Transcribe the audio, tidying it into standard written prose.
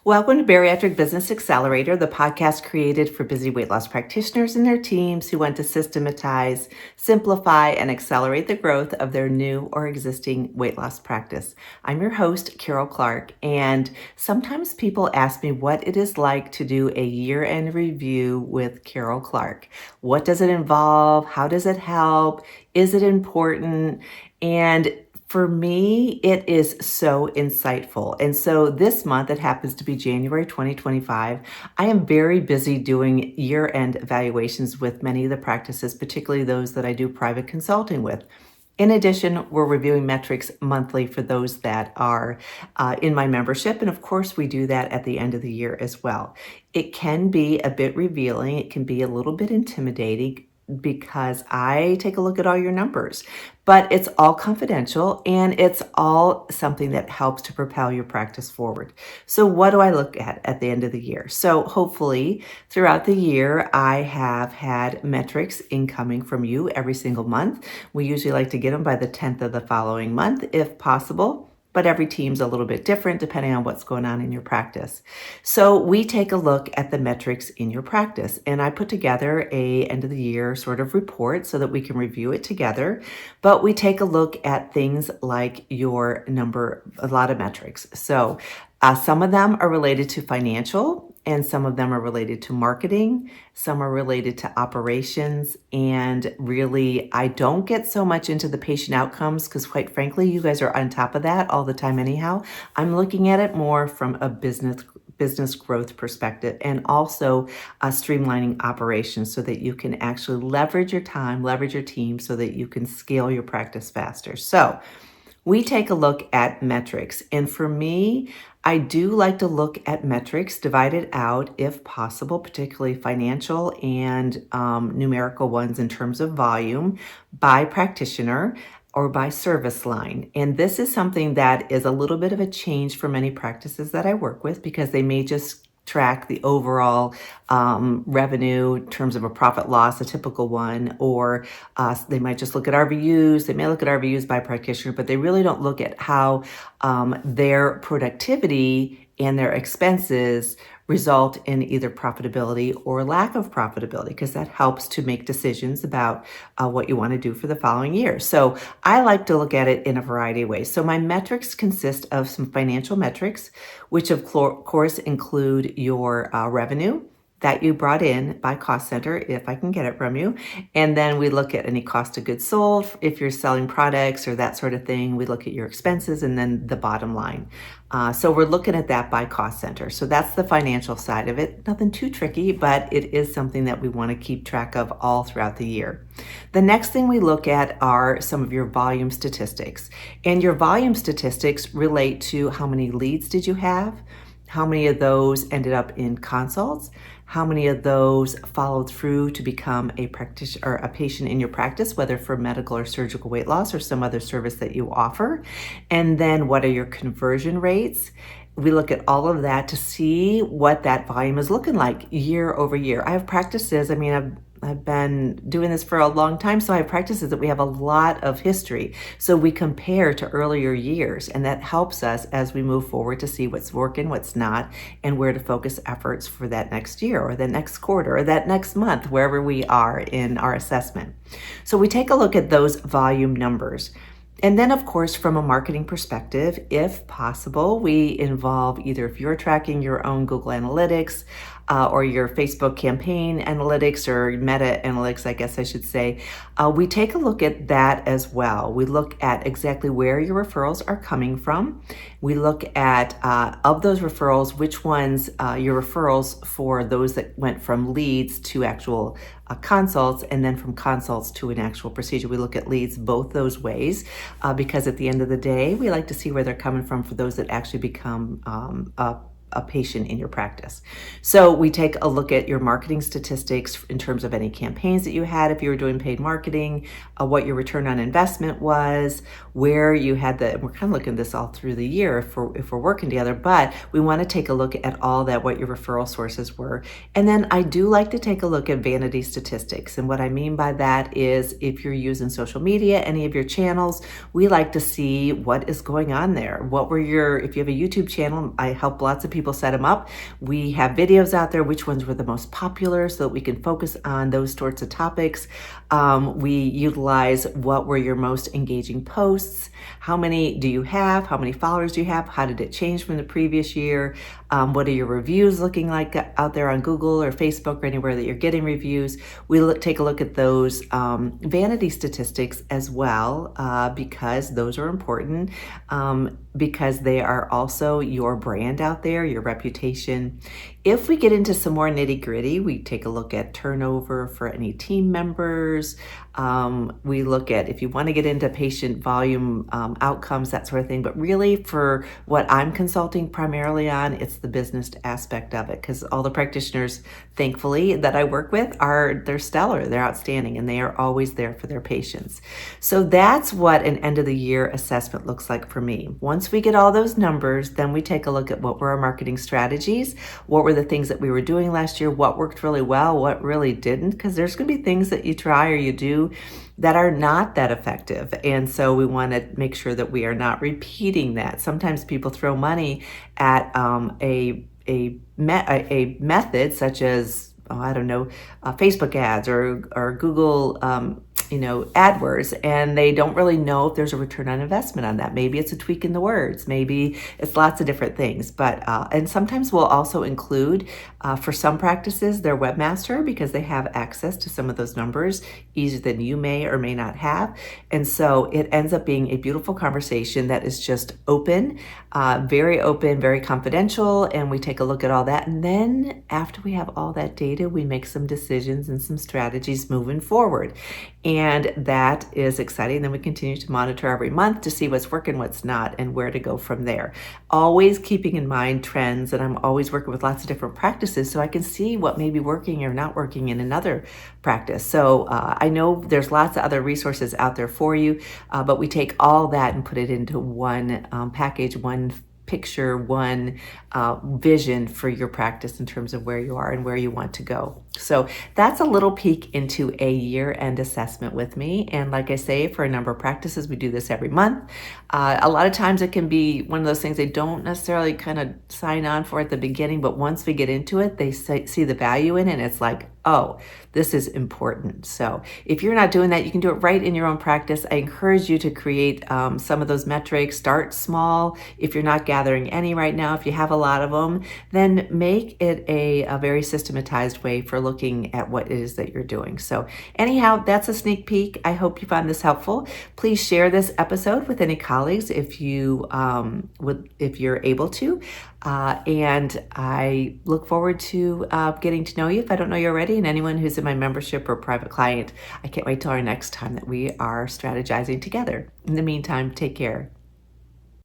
Welcome to Bariatric Business Accelerator, the podcast created for busy weight loss practitioners and their teams who want to systematize, simplify, and accelerate the growth of their new or existing weight loss practice. I'm your host, Karol Clark, and sometimes people ask me what it is like to do a year-end review with Karol Clark. What does it involve? How does it help? Is it important? And for me, it is so insightful. And so this month, it happens to be January 2025. I am very busy doing year-end evaluations with many of the practices, particularly those that I do private consulting with. In addition, we're reviewing metrics monthly for those that are in my membership. And of course, we do that at the end of the year as well. It can be a bit revealing. It can be a little bit intimidating because I take a look at all your numbers, but it's all confidential and it's all something that helps to propel your practice forward. So what do I look at the end of the year? So hopefully throughout the year, I have had metrics incoming from you every single month. We usually like to get them by the 10th of the following month, if possible. But every team's a little bit different depending on what's going on in your practice. So we take a look at the metrics in your practice, and I put together a end of the year sort of report so that we can review it together. But we take a look at things like your number, a lot of metrics. So some of them are related to financial, and some of them are related to marketing. Some are related to operations. And really, I don't get so much into the patient outcomes because quite frankly, you guys are on top of that all the time anyhow. I'm looking at it more from a business growth perspective and also streamlining operations so that you can actually leverage your time, leverage your team so that you can scale your practice faster. So we take a look at metrics. And for me, I do like to look at metrics divided out, if possible, particularly financial and numerical ones in terms of volume by practitioner or by service line. And this is something that is a little bit of a change for many practices that I work with because they may just track the overall revenue in terms of a profit loss, a typical one, or they might just look at RVUs. They may look at RVUs by practitioner, but they really don't look at how their productivity and their expenses result in either profitability or lack of profitability, because that helps to make decisions about what you want to do for the following year. So I like to look at it in a variety of ways. So my metrics consist of some financial metrics, which of course include your revenue that you brought in by cost center, if I can get it from you. And then we look at any cost of goods sold, if you're selling products or that sort of thing. We look at your expenses and then the bottom line. So we're looking at that by cost center. So that's the financial side of it. Nothing too tricky, but it is something that we want to keep track of all throughout the year. The next thing we look at are some of your volume statistics. And your volume statistics relate to how many leads did you have? How many of those ended up in consults? How many of those followed through to become a practitioner or a patient in your practice, whether for medical or surgical weight loss or some other service that you offer? And then what are your conversion rates? We look at all of that to see what that volume is looking like year over year. I have practices, I've been doing this for a long time, so I have practices that we have a lot of history. So we compare to earlier years, and that helps us as we move forward to see what's working, what's not, and where to focus efforts for that next year or the next quarter or that next month, wherever we are in our assessment. So we take a look at those volume numbers. And then, of course, from a marketing perspective, if possible, we involve either if you're tracking your own Google Analytics or your Facebook campaign analytics or Meta Analytics, I guess I should say, we take a look at that as well. We look at exactly where your referrals are coming from. We look at, of those referrals, which ones your referrals for those that went from leads to actual consults, and then from consults to an actual procedure. We look at leads both those ways because at the end of the day, we like to see where they're coming from for those that actually become a patient in your practice. So we take a look at your marketing statistics in terms of any campaigns that you had, if you were doing paid marketing, what your return on investment was, where you had we're kind of looking at this all through the year if we're working together, but we want to take a look at all that, what your referral sources were. And then I do like to take a look at vanity statistics. And what I mean by that is if you're using social media, any of your channels, we like to see what is going on there. If you have a YouTube channel, I help lots of people people set them up. We have videos out there, which ones were the most popular so that we can focus on those sorts of topics. We utilize what were your most engaging posts, how many do you have, how many followers do you have, how did it change from the previous year, what are your reviews looking like out there on Google or Facebook or anywhere that you're getting reviews. We take a look at those vanity statistics as well, because those are important, because they are also your brand out there, your reputation. If we get into some more nitty gritty, we take a look at turnover for any team members. We look at if you want to get into patient volume outcomes, that sort of thing. But really, for what I'm consulting primarily on, it's the business aspect of it, because all the practitioners, thankfully, that I work with they're stellar, they're outstanding, and they are always there for their patients. So that's what an end of the year assessment looks like for me. Once we get all those numbers, then we take a look at what were our marketing strategies, what were the things that we were doing last year, what worked really well, what really didn't, because there's going to be things that you try or you do that are not that effective. And so we want to make sure that we are not repeating that. Sometimes people throw money at a method such as, I don't know, Facebook ads or Google AdWords, and they don't really know if there's a return on investment on that. Maybe it's a tweak in the words, maybe it's lots of different things. But and sometimes we'll also include for some practices their webmaster, because they have access to some of those numbers easier than you may or may not have. And so it ends up being a beautiful conversation that is just open, very confidential, and we take a look at all that. And then after we have all that data, we make some decisions and some strategies moving forward. And that is exciting. Then we continue to monitor every month to see what's working, what's not, and where to go from there. Always keeping in mind trends, and I'm always working with lots of different practices so I can see what may be working or not working in another practice. So I know there's lots of other resources out there for you, but we take all that and put it into one package, one picture, one vision for your practice in terms of where you are and where you want to go. So that's a little peek into a year-end assessment with me. And like I say, for a number of practices, we do this every month. A lot of times it can be one of those things they don't necessarily kind of sign on for at the beginning, but once we get into it, they see the value in it, and it's like, oh, this is important. So if you're not doing that, you can do it right in your own practice. I encourage you to create some of those metrics. Start small. If you're not gathering any right now, if you have a lot of them, then make it a very systematized way for looking at what it is that you're doing. So anyhow, that's a sneak peek. I hope you found this helpful. Please share this episode with any colleagues if you if you're able to. And I look forward to getting to know you if I don't know you already, and anyone who's in my membership or private client. I can't wait till our next time that we are strategizing together. In the meantime, take care.